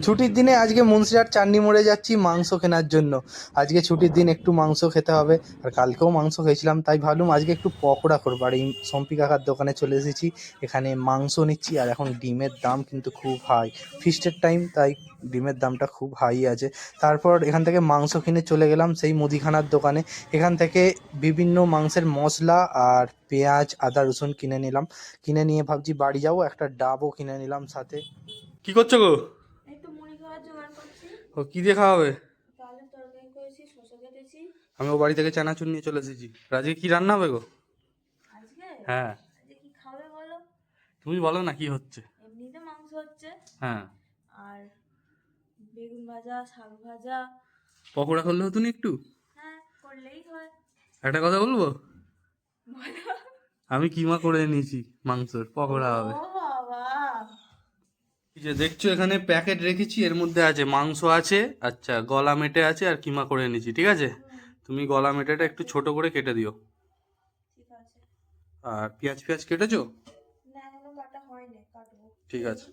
ছুটির দিনে আজকে মুন্সিরহাট চান্ডি মোড়ে যাচ্ছি মাংস কেনার জন্য। আজকে ছুটির দিন, একটু মাংস খেতে হবে। আর কালকেও মাংস খেয়েছিলাম, তাই ভাবলাম আজকে একটু পকোড়া করবো। আর এই সম্পি কাকার দোকানে চলে এসেছি, এখানে মাংস নিচ্ছি। আর এখন ডিমের দাম কিন্তু খুব হাই, ফিস্টের টাইম, তাই ডিমের দামটা খুব হাই আছে। তারপর এখান থেকে মাংস কিনে চলে গেলাম সেই মুদিখানার দোকানে। এখান থেকে বিভিন্ন মাংসের মশলা আর পেঁয়াজ, আদা, রসুন কিনে নিলাম। কিনে নিয়ে ভাবছি বাড়ি যাবো, একটা ডাবও কিনে নিলাম সাথে। কি করছো গো? এই তো মুড়ি খাওয়ার জোগাড় করছি। ও কি দিয়ে খাওয়াবে? ডালের তরকারি করেছি, শসা কেটেছি। আমি ও বাড়ি থেকে চানাচুর নিয়ে চলে এসেছি। আজকে কি রান্না হবে গো? আজকে হ্যাঁ, আজকে কি খাবে বলো? তুমি বলো না কি হচ্ছে। এমনিতে মাংস হচ্ছে, হ্যাঁ, আর বেগুন ভাজা, শাক ভাজা। পকোড়া করলে হতো না একটু? হ্যাঁ, করলেই হয়। একটা কথা বলবো, বলো। আমি কিমা করে নিয়েছি, মাংসের ও পকোড়া হবে। বাবা, এই যে দেখছো এখানে প্যাকেট রেখেছি, এর মধ্যে আছে মাংস আছে, আচ্ছা গলা মেটে আছে, আর কিমা করে নিয়েছি, ঠিক আছে? তুমি গলা মেটেটা একটু ছোট করে কেটে দিও। ঠিক আছে। আর পেঁয়াজ পেঁয়াজ কেটেছো? না, এখনো কাটা হয়নি, কাটবো। ঠিক আছে।